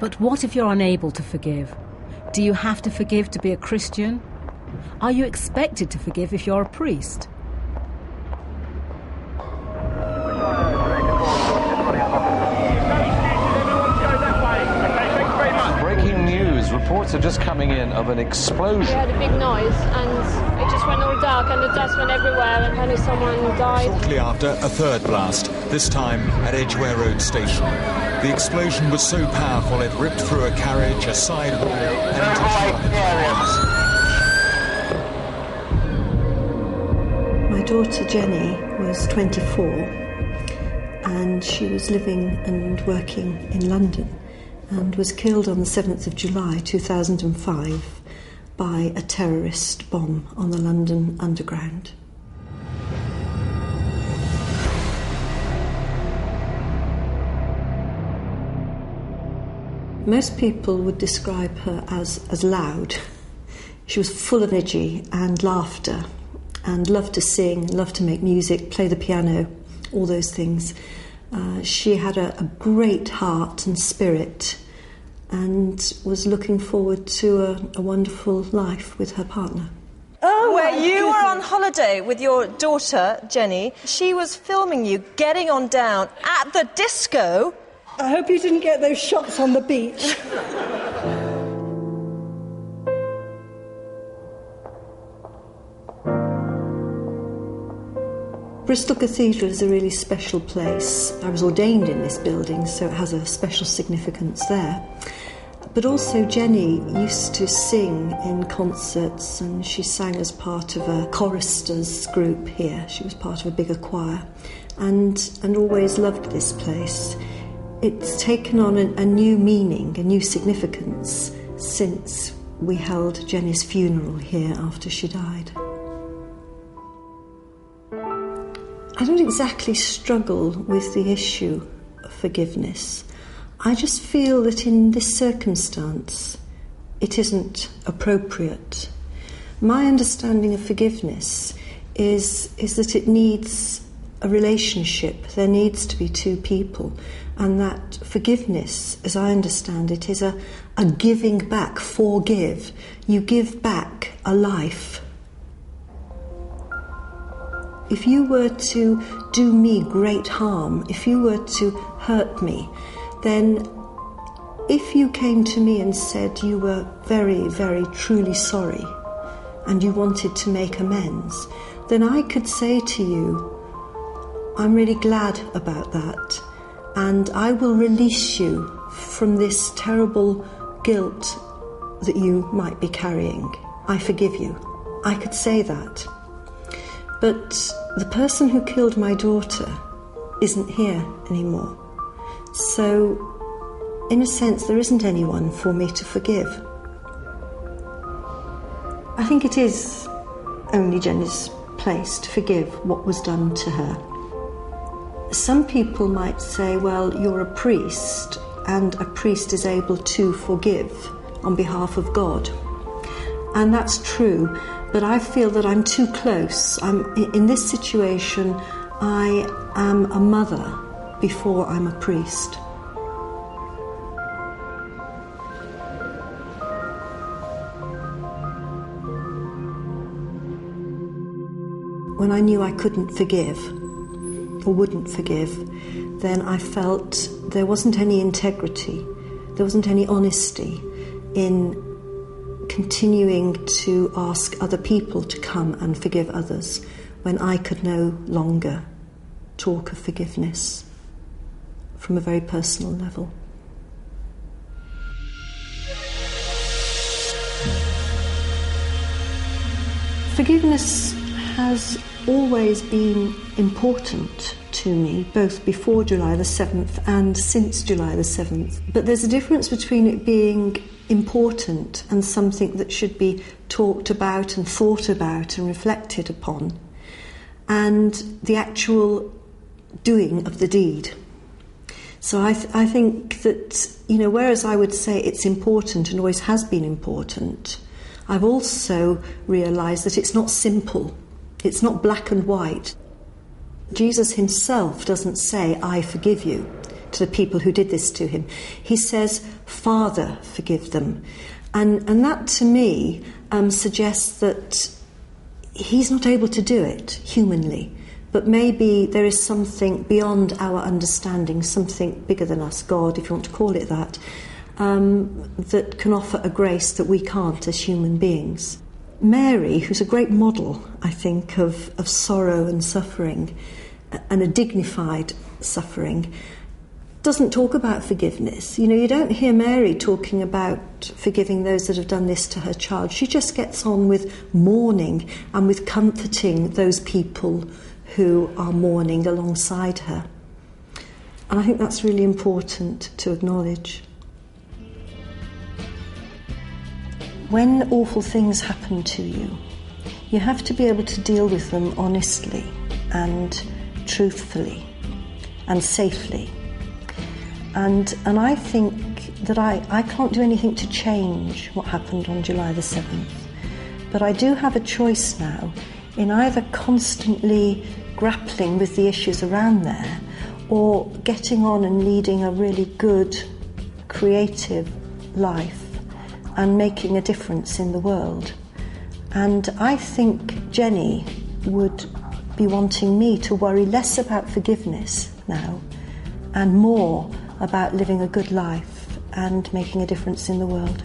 But what if you're unable to forgive? Do you have to forgive to be a Christian? Are you expected to forgive if you're a priest? Breaking news. Reports are just coming in of an explosion. We had a big noise and it just went all dark and the dust went everywhere and apparently someone died. Shortly after, a third blast, this time at Edgware Road Station. The explosion was so powerful it ripped through a carriage, a side wall, and into My daughter Jenny was 24 and she was living and working in London and was killed on the 7th of July 2005 by a terrorist bomb on the London Underground. Most people would describe her as loud. She was full of energy and laughter and loved to sing, loved to make music, play the piano, all those things. She had a great heart and spirit and was looking forward to a wonderful life with her partner. Oh, where you were on holiday with your daughter, Jenny. She was filming you getting on down at the disco. I hope you didn't get those shots on the beach. Bristol Cathedral is a really special place. I was ordained in this building, so it has a special significance there. But also Jenny used to sing in concerts and she sang as part of a choristers group here. She was part of a bigger choir and always loved this place. It's taken on a new meaning, a new significance since we held Jenny's funeral here after she died. I don't exactly struggle with the issue of forgiveness. I just feel that in this circumstance it isn't appropriate. My understanding of forgiveness is that it needs a relationship. There needs to be two people, and that forgiveness, as I understand it, is a giving back. Forgive. You give back a life. If you were to do me great harm, if you were to hurt me, then if you came to me and said you were very, very truly sorry and you wanted to make amends, then I could say to you, I'm really glad about that, and I will release you from this terrible guilt that you might be carrying. I forgive you. I could say that. But the person who killed my daughter isn't here anymore. So, in a sense, there isn't anyone for me to forgive. I think it is only Jenny's place to forgive what was done to her. Some people might say, well, you're a priest, and a priest is able to forgive on behalf of God. And that's true, but I feel that I'm too close. In this situation, I am a mother before I'm a priest. When I knew I couldn't forgive, or wouldn't forgive, then I felt there wasn't any integrity, there wasn't any honesty in continuing to ask other people to come and forgive others when I could no longer talk of forgiveness from a very personal level. Forgiveness has always been important to me, both before July the 7th and since July the 7th. But there's a difference between it being important and something that should be talked about and thought about and reflected upon, and the actual doing of the deed. So I think that, whereas I would say it's important and always has been important, I've also realised that it's not simple. It's not black and white. Jesus himself doesn't say, I forgive you. to the people who did this to him. He says, Father, forgive them. And that to me suggests that he's not able to do it humanly, but maybe there is something beyond our understanding, something bigger than us, God, if you want to call it that, that can offer a grace that we can't as human beings. Mary, who's a great model, I think, of sorrow and suffering, and a dignified suffering, doesn't talk about forgiveness. You know, you don't hear Mary talking about forgiving those that have done this to her child. She just gets on with mourning and with comforting those people who are mourning alongside her. And I think that's really important to acknowledge. When awful things happen to you, you have to be able to deal with them honestly and truthfully and safely. And I think that I can't do anything to change what happened on July the 7th. But I do have a choice now in either constantly grappling with the issues around there or getting on and leading a really good, creative life and making a difference in the world. And I think Jenny would be wanting me to worry less about forgiveness now and more about living a good life and making a difference in the world.